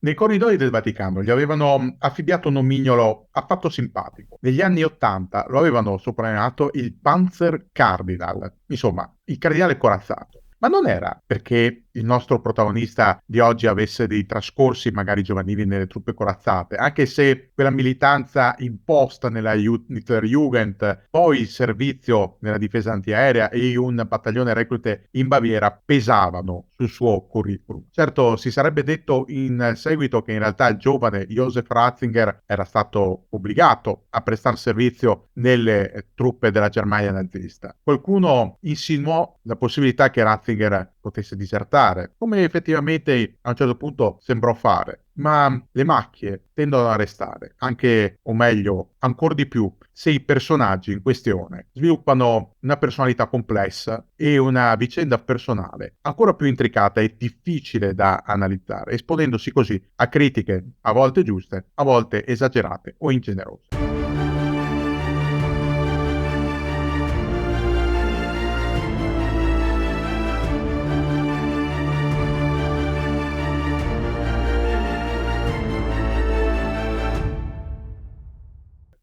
Nei corridoi del Vaticano gli avevano affibbiato un nomignolo affatto simpatico. Negli anni '80 lo avevano soprannominato il Panzer Cardinal, insomma, il cardinale corazzato. Ma non era perché il nostro protagonista di oggi avesse dei trascorsi magari giovanili nelle truppe corazzate, anche se quella militanza imposta nella Hitlerjugend, poi il servizio nella difesa antiaerea e un battaglione reclute in Baviera pesavano sul suo curriculum. Certo, si sarebbe detto in seguito che in realtà il giovane Josef Ratzinger era stato obbligato a prestare servizio nelle truppe della Germania nazista. Qualcuno insinuò la possibilità che Ratzinger potesse disertare, come effettivamente a un certo punto sembrò fare. Ma le macchie tendono a restare, anche, o meglio, ancora di più, se i personaggi in questione sviluppano una personalità complessa e una vicenda personale ancora più intricata e difficile da analizzare, esponendosi così a critiche a volte giuste, a volte esagerate o ingenerose.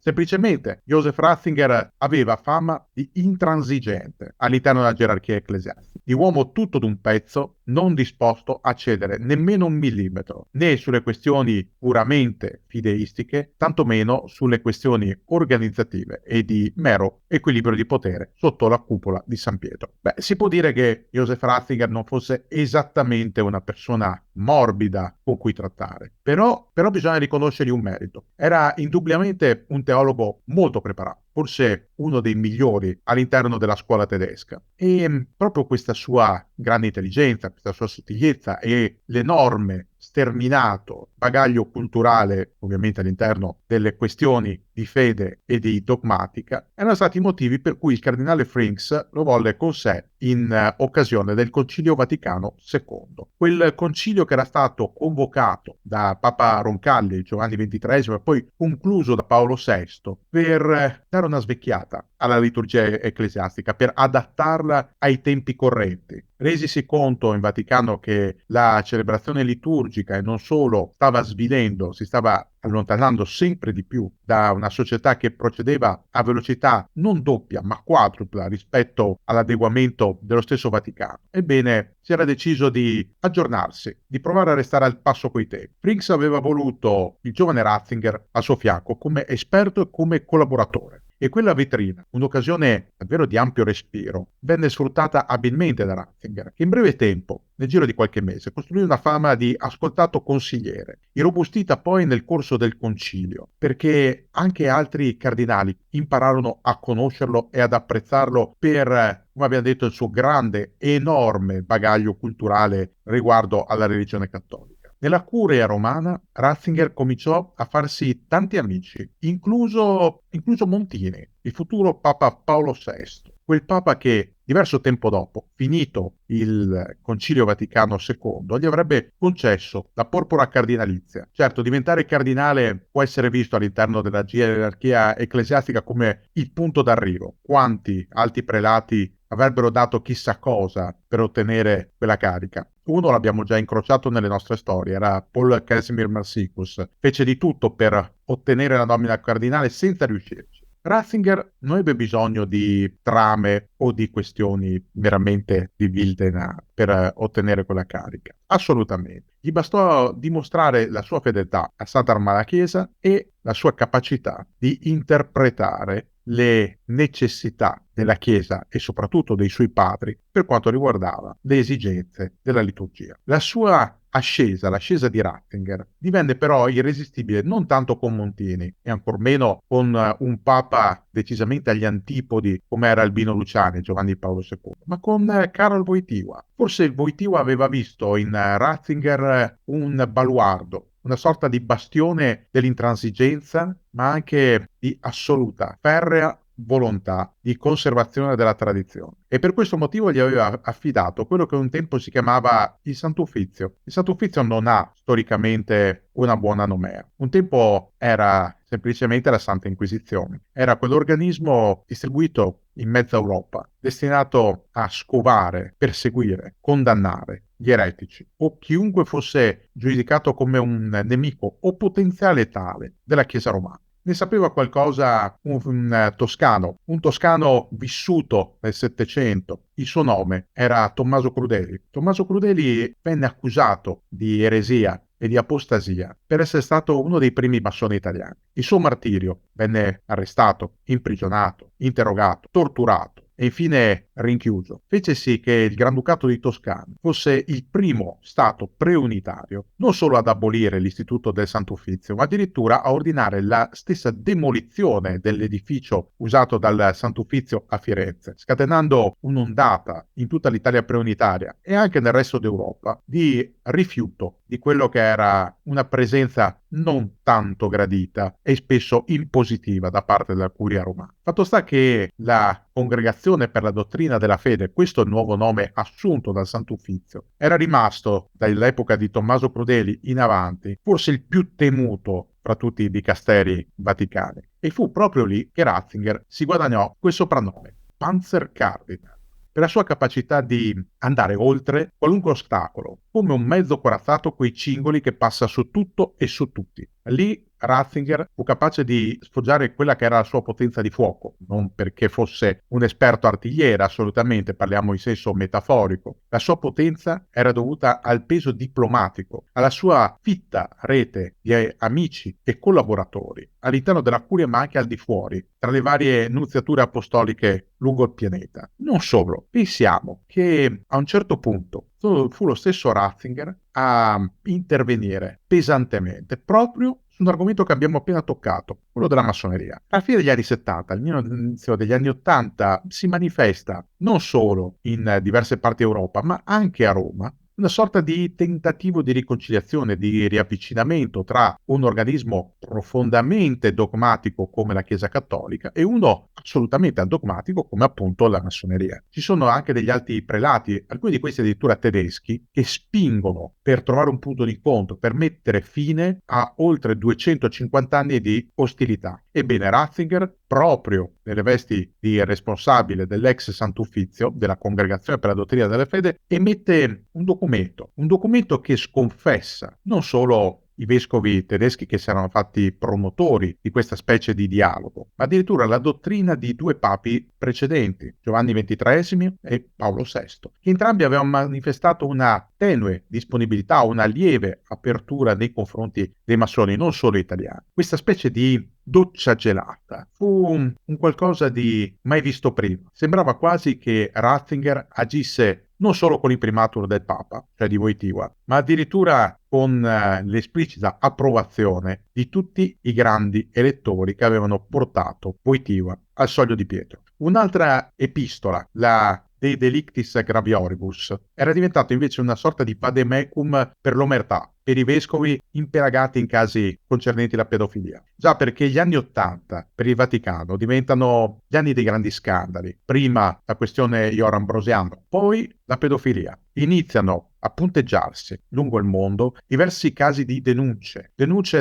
Semplicemente Joseph Ratzinger aveva fama di intransigente all'interno della gerarchia ecclesiastica, di uomo tutto d'un pezzo, non disposto a cedere nemmeno un millimetro, né sulle questioni puramente fideistiche, tantomeno sulle questioni organizzative e di mero equilibrio di potere sotto la cupola di San Pietro. Beh, si può dire che Joseph Ratzinger non fosse esattamente una persona morbida con cui trattare, però bisogna riconoscergli un merito. Era indubbiamente un teologo molto preparato, forse uno dei migliori all'interno della scuola tedesca. E proprio questa sua grande intelligenza, questa sua sottigliezza e l'enorme sterminato bagaglio culturale, ovviamente all'interno delle questioni di fede e di dogmatica, erano stati i motivi per cui il cardinale Frings lo volle con sé in occasione del Concilio Vaticano II. Quel concilio che era stato convocato da Papa Roncalli, Giovanni XXIII, e poi concluso da Paolo VI, per dare una svecchiata alla liturgia ecclesiastica, per adattarla ai tempi correnti. Resisi conto in Vaticano che la celebrazione liturgica e non solo stava svilendo, si stava allontanando sempre di più da una società che procedeva a velocità non doppia ma quadrupla rispetto all'adeguamento dello stesso Vaticano. Ebbene, si era deciso di aggiornarsi, di provare a restare al passo coi tempi. Frings aveva voluto il giovane Ratzinger al suo fianco come esperto e come collaboratore. E quella vetrina, un'occasione davvero di ampio respiro, venne sfruttata abilmente da Ratzinger, che in breve tempo, nel giro di qualche mese, costruì una fama di ascoltato consigliere, irrobustita poi nel corso del concilio, perché anche altri cardinali impararono a conoscerlo e ad apprezzarlo per, come abbiamo detto, il suo grande e enorme bagaglio culturale riguardo alla religione cattolica. Nella curia romana Ratzinger cominciò a farsi tanti amici, incluso Montini, il futuro Papa Paolo VI, quel Papa che diverso tempo dopo, finito il Concilio Vaticano II, gli avrebbe concesso la porpora cardinalizia. Certo, diventare cardinale può essere visto all'interno della gerarchia ecclesiastica come il punto d'arrivo. Quanti alti prelati avrebbero dato chissà cosa per ottenere quella carica. Uno l'abbiamo già incrociato nelle nostre storie, era Paul Casimir Marsikus. Fece di tutto per ottenere la nomina cardinale senza riuscirci. Ratzinger non ebbe bisogno di trame o di questioni veramente di Wildena per ottenere quella carica. Assolutamente. Gli bastò dimostrare la sua fedeltà a Santa Arma Chiesa e la sua capacità di interpretare le necessità della Chiesa e soprattutto dei suoi padri per quanto riguardava le esigenze della liturgia. La sua l'ascesa di Ratzinger, divenne però irresistibile non tanto con Montini e ancor meno con un papa decisamente agli antipodi come era Albino Luciani e Giovanni Paolo II, ma con Karol Wojtyła. Forse Wojtyła aveva visto in Ratzinger un baluardo, una sorta di bastione dell'intransigenza, ma anche di assoluta, ferrea volontà di conservazione della tradizione. E per questo motivo gli aveva affidato quello che un tempo si chiamava il Sant'Uffizio. Il Sant'Uffizio non ha storicamente una buona nomea. Un tempo era semplicemente la Santa Inquisizione. Era quell'organismo distribuito in mezza Europa, destinato a scovare, perseguire, condannare gli eretici o chiunque fosse giudicato come un nemico o potenziale tale della Chiesa romana. Ne sapeva qualcosa un toscano vissuto nel Settecento. Il suo nome era Tommaso Crudeli. Tommaso Crudeli venne accusato di eresia e di apostasia per essere stato uno dei primi massoni italiani. Il suo martirio: venne arrestato, imprigionato, interrogato, torturato e infine rinchiuso. Fece sì che il Granducato di Toscana fosse il primo stato preunitario non solo ad abolire l'istituto del Sant'Uffizio, ma addirittura a ordinare la stessa demolizione dell'edificio usato dal Sant'Uffizio a Firenze, scatenando un'ondata in tutta l'Italia preunitaria e anche nel resto d'Europa di rifiuto di quello che era una presenza non tanto gradita e spesso impositiva da parte della curia romana. Fatto sta che la Congregazione per la Dottrina della Fede, questo è il nuovo nome assunto dal Sant'Uffizio, era rimasto dall'epoca di Tommaso Crudeli in avanti forse il più temuto fra tutti i dicasteri vaticani, e fu proprio lì che Ratzinger si guadagnò quel soprannome, Panzerkardinal, per la sua capacità di andare oltre qualunque ostacolo, come un mezzo corazzato coi cingoli che passa su tutto e su tutti. Lì Ratzinger fu capace di sfoggiare quella che era la sua potenza di fuoco, non perché fosse un esperto artigliere, assolutamente, parliamo in senso metaforico. La sua potenza era dovuta al peso diplomatico, alla sua fitta rete di amici e collaboratori all'interno della curia, ma anche al di fuori, tra le varie nuziature apostoliche lungo il pianeta. Non solo, pensiamo che a un certo punto fu lo stesso Ratzinger a intervenire pesantemente proprio su un argomento che abbiamo appena toccato, quello della massoneria. Alla fine degli anni 70, all'inizio degli anni 80, si manifesta non solo in diverse parti d'Europa, ma anche a Roma, una sorta di tentativo di riconciliazione, di riavvicinamento tra un organismo profondamente dogmatico come la Chiesa Cattolica e uno assolutamente adogmatico come appunto la massoneria. Ci sono anche degli alti prelati, alcuni di questi addirittura tedeschi, che spingono per trovare un punto di incontro, per mettere fine a oltre 250 anni di ostilità. Ebbene, Ratzinger, proprio nelle vesti di responsabile dell'ex Sant'Uffizio, della Congregazione per la Dottrina della Fede, emette un documento che sconfessa non solo i vescovi tedeschi che si erano fatti promotori di questa specie di dialogo, ma addirittura la dottrina di due papi precedenti, Giovanni XXIII e Paolo VI, che entrambi avevano manifestato una tenue disponibilità, una lieve apertura nei confronti dei massoni, non solo italiani. Questa specie di doccia gelata fu un qualcosa di mai visto prima. Sembrava quasi che Ratzinger agisse non solo con l'imprimatur del Papa, cioè di Wojtyła, ma addirittura con l'esplicita approvazione di tutti i grandi elettori che avevano portato Wojtyła al soglio di Pietro. Un'altra epistola, la De Delictis Gravioribus, era diventato invece una sorta di vademecum per l'omertà, per i vescovi imperagati in casi concernenti la pedofilia. Già, perché gli anni '80 per il Vaticano diventano gli anni dei grandi scandali. Prima la questione Iorio Ambrosiano, poi la pedofilia. Iniziano a punteggiarsi lungo il mondo diversi casi di denunce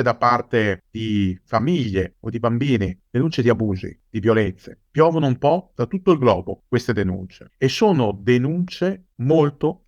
da parte di famiglie o di bambini, denunce di abusi, di violenze. Piovono un po' da tutto il globo queste denunce e sono denunce molto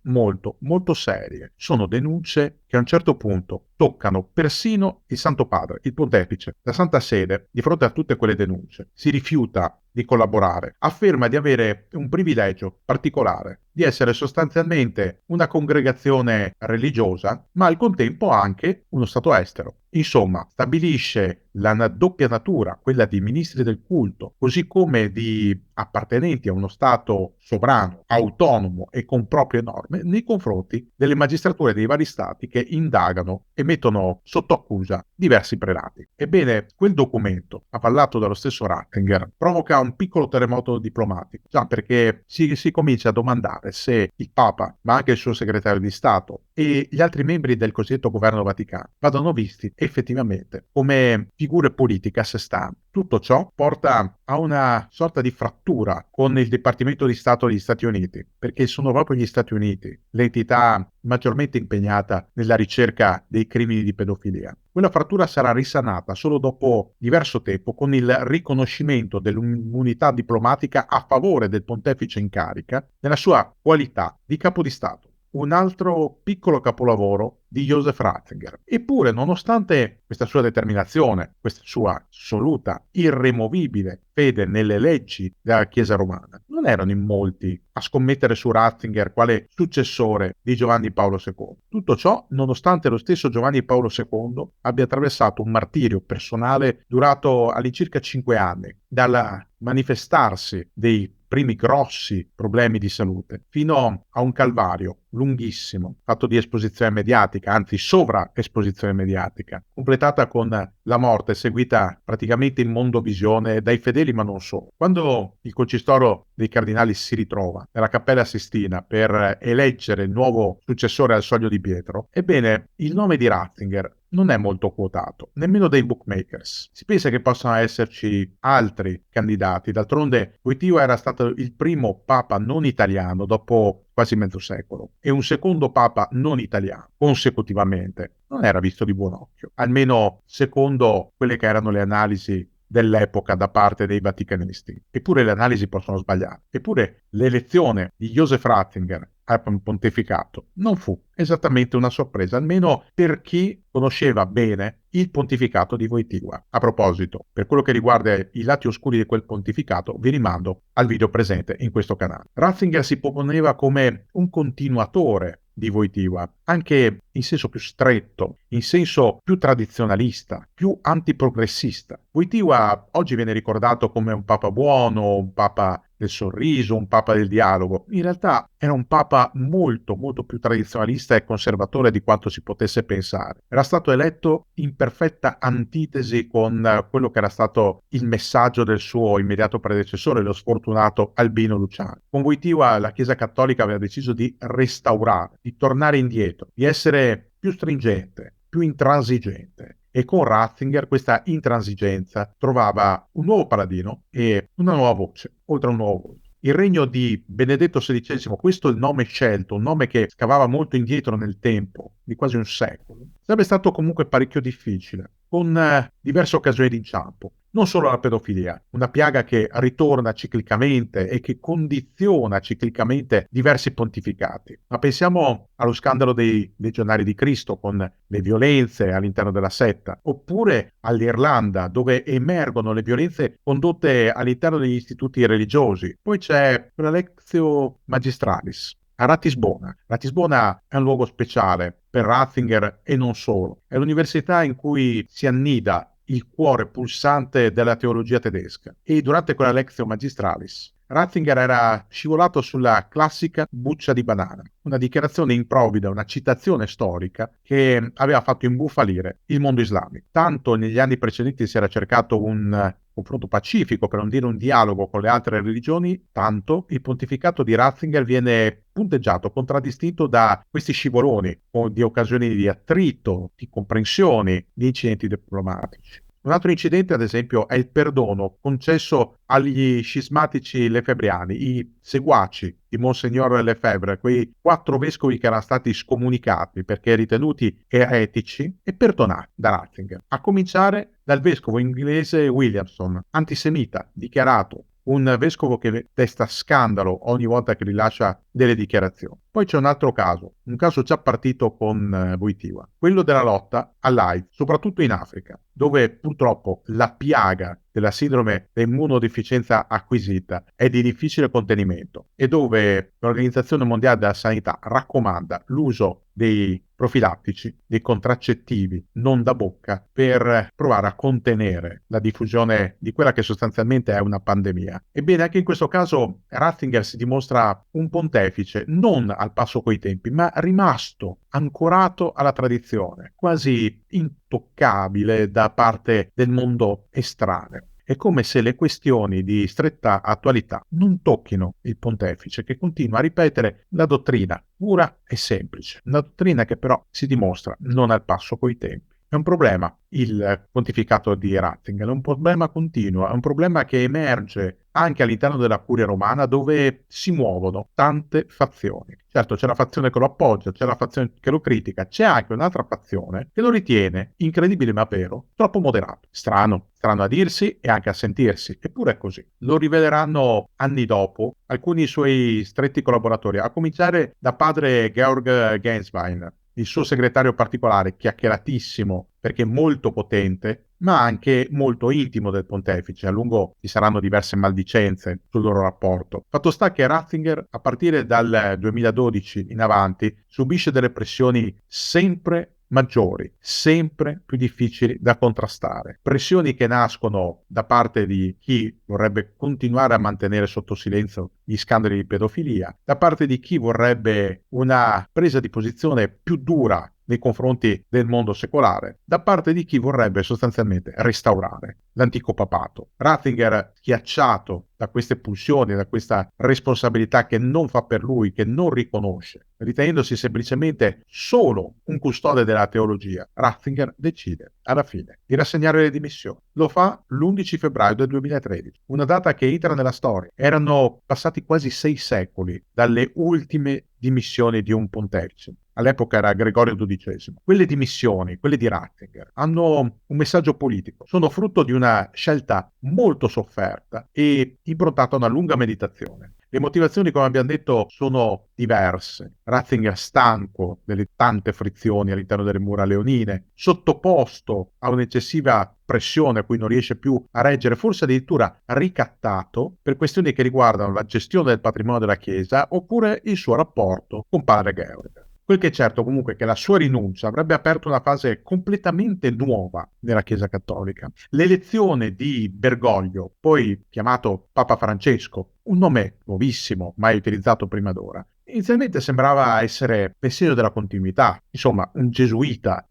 serie. Sono denunce che a un certo punto toccano persino il Santo Padre, il Pontefice. La Santa Sede, di fronte a tutte quelle denunce, si rifiuta di collaborare, afferma di avere un privilegio particolare, di essere sostanzialmente una congregazione religiosa, ma al contempo anche uno stato estero. Insomma, stabilisce la doppia natura, quella di ministri del culto, così come di appartenenti a uno stato sovrano, autonomo e con proprie norme, nei confronti delle magistrature dei vari stati che indagano e mettono sotto accusa diversi prelati. Ebbene, quel documento, avallato dallo stesso Ratzinger, provoca un piccolo terremoto diplomatico, già perché si comincia a domandare se il Papa, ma anche il suo segretario di Stato e gli altri membri del cosiddetto governo vaticano vadano visti effettivamente come figure politiche a sé stanti. Tutto ciò porta a una sorta di frattura con il Dipartimento di Stato degli Stati Uniti, perché sono proprio gli Stati Uniti l'entità maggiormente impegnata nella ricerca dei crimini di pedofilia. Quella frattura frattura sarà risanata solo dopo diverso tempo con il riconoscimento dell'immunità diplomatica a favore del pontefice in carica nella sua qualità di capo di Stato. Un altro piccolo capolavoro di Joseph Ratzinger. Eppure, nonostante questa sua determinazione, questa sua assoluta, irremovibile fede nelle leggi della Chiesa romana, non erano in molti a scommettere su Ratzinger quale successore di Giovanni Paolo II. Tutto ciò nonostante lo stesso Giovanni Paolo II abbia attraversato un martirio personale durato all'incirca 5 anni, dal manifestarsi dei primi grossi problemi di salute, fino a un calvario lunghissimo, fatto di esposizione mediatica, anzi sovraesposizione mediatica, completata con la morte seguita praticamente in mondovisione dai fedeli ma non solo. Quando il concistoro dei cardinali si ritrova nella Cappella Sistina per eleggere il nuovo successore al soglio di Pietro, ebbene il nome di Ratzinger non è molto quotato, nemmeno dai bookmakers. Si pensa che possano esserci altri candidati, d'altronde Wojtyła era stato il primo papa non italiano dopo quasi mezzo secolo e un secondo papa non italiano consecutivamente non era visto di buon occhio, almeno secondo quelle che erano le analisi dell'epoca da parte dei vaticanisti. Eppure le analisi possono sbagliare. Eppure l'elezione di Joseph Ratzinger al pontificato non fu esattamente una sorpresa, almeno per chi conosceva bene il pontificato di Wojtyła. A proposito, per quello che riguarda i lati oscuri di quel pontificato, vi rimando al video presente in questo canale. Ratzinger si proponeva come un continuatore di Wojtyła, anche in senso più stretto, in senso più tradizionalista, più antiprogressista. Wojtyła oggi viene ricordato come un papa buono, un papa del sorriso, un papa del dialogo. In realtà era un papa molto più tradizionalista e conservatore di quanto si potesse pensare. Era stato eletto in perfetta antitesi con quello che era stato il messaggio del suo immediato predecessore, lo sfortunato Albino Luciani. Con Wojtyła la Chiesa Cattolica aveva deciso di restaurare, di tornare indietro, di essere più stringente, più intransigente. E con Ratzinger questa intransigenza trovava un nuovo paladino e una nuova voce, oltre a un nuovo volto. Il regno di Benedetto XVI, questo è il nome scelto, un nome che scavava molto indietro nel tempo, di quasi un secolo, sarebbe stato comunque parecchio difficile, con diverse occasioni di inciampo. Non solo la pedofilia, una piaga che ritorna ciclicamente e che condiziona ciclicamente diversi pontificati. Ma pensiamo allo scandalo dei legionari di Cristo con le violenze all'interno della setta, oppure all'Irlanda dove emergono le violenze condotte all'interno degli istituti religiosi. Poi c'è la Lectio Magistralis a Ratisbona. Ratisbona è un luogo speciale per Ratzinger e non solo. È l'università in cui si annida il cuore pulsante della teologia tedesca. E durante quella Lectio Magistralis Ratzinger era scivolato sulla classica buccia di banana, una dichiarazione improvvida, una citazione storica che aveva fatto imbufalire il mondo islamico. Tanto negli anni precedenti si era cercato un confronto pacifico, per non dire un dialogo con le altre religioni, tanto il pontificato di Ratzinger viene punteggiato, contraddistinto da questi scivoloni o di occasioni di attrito, di comprensioni, di incidenti diplomatici. Un altro incidente, ad esempio, è il perdono concesso agli scismatici lefebvriani, i seguaci di Monsignor Lefebvre, quei 4 vescovi che erano stati scomunicati perché ritenuti eretici e perdonati da Ratzinger, a cominciare dal vescovo inglese Williamson, antisemita, dichiarato, un vescovo che desta scandalo ogni volta che rilascia delle dichiarazioni. Poi c'è un altro caso, un caso già partito con Wojtyła, quello della lotta all'AIDS, soprattutto in Africa, dove purtroppo la piaga della sindrome da immunodeficienza acquisita è di difficile contenimento e dove l'Organizzazione Mondiale della Sanità raccomanda l'uso dei profilattici, dei contraccettivi non da bocca per provare a contenere la diffusione di quella che sostanzialmente è una pandemia. Ebbene, anche in questo caso Ratzinger si dimostra un pontefice non al passo coi tempi, ma rimasto ancorato alla tradizione, quasi intoccabile da parte del mondo estraneo. È come se le questioni di stretta attualità non tocchino il pontefice, che continua a ripetere la dottrina pura e semplice, una dottrina che però si dimostra non al passo coi tempi. È un problema il pontificato di Ratzinger, è un problema continuo, è un problema che emerge anche all'interno della curia romana, dove si muovono tante fazioni. Certo, c'è la fazione che lo appoggia, c'è la fazione che lo critica, c'è anche un'altra fazione che lo ritiene, incredibile ma vero, troppo moderato. Strano a dirsi e anche a sentirsi, eppure è così. Lo riveleranno anni dopo alcuni suoi stretti collaboratori, a cominciare da padre Georg Genswein, il suo segretario particolare, chiacchieratissimo perché molto potente, ma anche molto intimo del pontefice. A lungo ci saranno diverse maldicenze sul loro rapporto. Fatto sta che Ratzinger, a partire dal 2012 in avanti, subisce delle pressioni sempre maggiori, sempre più difficili da contrastare. Pressioni che nascono da parte di chi vorrebbe continuare a mantenere sotto silenzio gli scandali di pedofilia, da parte di chi vorrebbe una presa di posizione più dura nei confronti del mondo secolare, da parte di chi vorrebbe sostanzialmente restaurare l'antico papato. Ratzinger, schiacciato da queste pulsioni, da questa responsabilità che non fa per lui, che non riconosce, ritenendosi semplicemente solo un custode della teologia, Ratzinger decide alla fine di rassegnare le dimissioni. Lo fa l'11 febbraio del 2013, una data che entra nella storia. Erano passati quasi 6 secoli dalle ultime dimissioni di un pontefice. All'epoca era Gregorio XII. Quelle dimissioni, quelle di Ratzinger, hanno un messaggio politico. Sono frutto di una scelta molto sofferta e improntato a una lunga meditazione. Le motivazioni, come abbiamo detto, sono diverse. Ratzinger, stanco delle tante frizioni all'interno delle mura leonine, sottoposto a un'eccessiva pressione a cui non riesce più a reggere, forse addirittura ricattato per questioni che riguardano la gestione del patrimonio della Chiesa oppure il suo rapporto con padre Georg. Quel che è certo comunque è che la sua rinuncia avrebbe aperto una fase completamente nuova nella Chiesa Cattolica. L'elezione di Bergoglio, poi chiamato Papa Francesco, un nome nuovissimo, mai utilizzato prima d'ora, inizialmente sembrava essere il segno della continuità, insomma un gesuita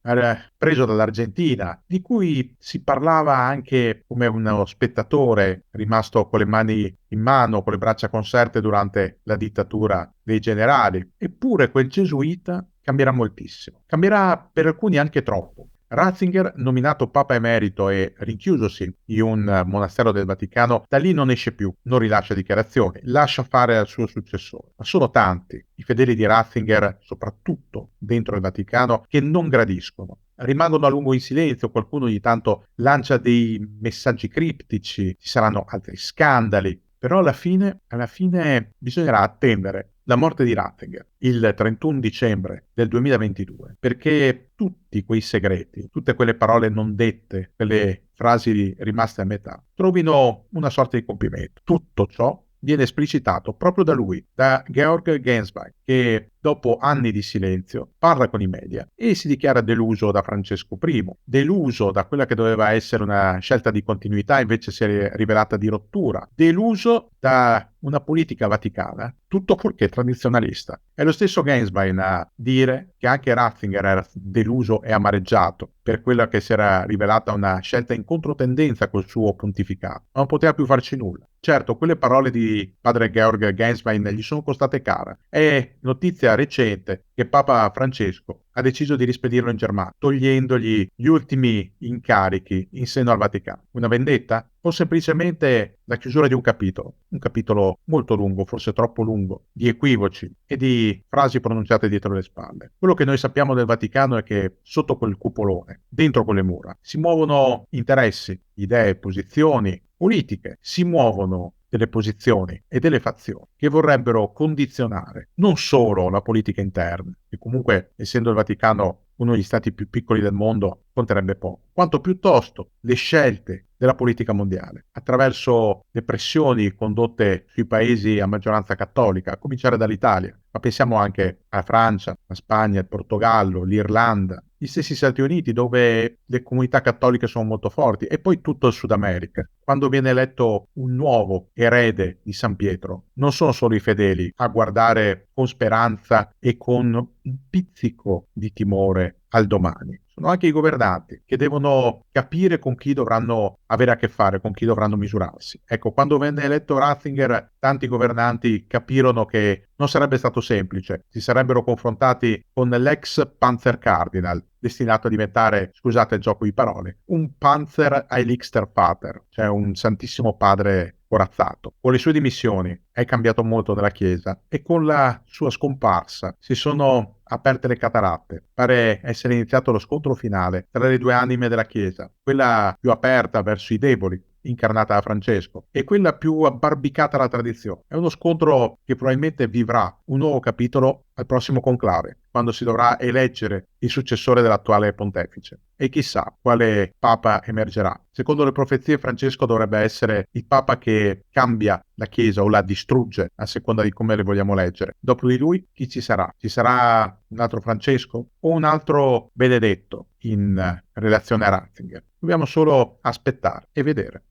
preso dall'Argentina, di cui si parlava anche come uno spettatore rimasto con le mani in mano, con le braccia conserte durante la dittatura dei generali. Eppure quel gesuita cambierà moltissimo, cambierà per alcuni anche troppo. Ratzinger, nominato Papa Emerito e rinchiusosi in un monastero del Vaticano, da lì non esce più, non rilascia dichiarazioni, lascia fare al suo successore. Ma sono tanti i fedeli di Ratzinger, soprattutto dentro il Vaticano, che non gradiscono. Rimangono a lungo in silenzio, qualcuno ogni tanto lancia dei messaggi criptici, ci saranno altri scandali, però alla fine bisognerà attendere la morte di Ratzinger il 31 dicembre del 2022, perché tutti quei segreti, tutte quelle parole non dette, quelle frasi rimaste a metà, trovino una sorta di compimento. Tutto ciò viene esplicitato proprio da lui, da Georg Genswein, che dopo anni di silenzio parla con i media e si dichiara deluso da Francesco I, deluso da quella che doveva essere una scelta di continuità, invece si è rivelata di rottura, deluso da una politica vaticana tutto fuorché tradizionalista. È lo stesso Genswein a dire che anche Ratzinger era deluso e amareggiato per quella che si era rivelata una scelta in controtendenza col suo pontificato, ma non poteva più farci nulla. Certo, quelle parole di padre Georg Genswein gli sono costate cara. È notizia recente che Papa Francesco ha deciso di rispedirlo in Germania, togliendogli gli ultimi incarichi in seno al Vaticano. Una vendetta? O semplicemente la chiusura di un capitolo molto lungo, forse troppo lungo, di equivoci e di frasi pronunciate dietro le spalle. Quello che noi sappiamo del Vaticano è che sotto quel cupolone, dentro quelle mura, si muovono interessi, idee, posizioni politiche, si muovono delle posizioni e delle fazioni che vorrebbero condizionare non solo la politica interna, che comunque, essendo il Vaticano uno degli stati più piccoli del mondo, conterebbe poco, quanto piuttosto le scelte della politica mondiale, attraverso le pressioni condotte sui paesi a maggioranza cattolica, a cominciare dall'Italia, ma pensiamo anche alla Francia, alla Spagna, al Portogallo, l'Irlanda, gli stessi Stati Uniti dove le comunità cattoliche sono molto forti e poi tutto il Sud America. Quando viene eletto un nuovo erede di San Pietro, non sono solo i fedeli a guardare con speranza e con un pizzico di timore al domani. sono anche i governanti che devono capire con chi dovranno avere a che fare, con chi dovranno misurarsi. Ecco, quando venne eletto Ratzinger, tanti governanti capirono che non sarebbe stato semplice, si sarebbero confrontati con l'ex Panzerkardinal, destinato a diventare, scusate il gioco di parole, un Panzer Heiligster Vater, cioè un Santissimo Padre corazzato. Con le sue dimissioni è cambiato molto nella Chiesa e con la sua scomparsa si sono aperte le cataratte. Pare essere iniziato lo scontro finale tra le due anime della Chiesa, quella più aperta verso i deboli, incarnata da Francesco, e quella più abbarbicata alla tradizione. È uno scontro che probabilmente vivrà un nuovo capitolo al prossimo conclave, quando si dovrà eleggere il successore dell'attuale pontefice. E chissà quale papa emergerà. Secondo le profezie, Francesco dovrebbe essere il papa che cambia la Chiesa o la distrugge, a seconda di come le vogliamo leggere. Dopo di lui, chi ci sarà? Ci sarà un altro Francesco o un altro Benedetto in relazione a Ratzinger? Dobbiamo solo aspettare e vedere.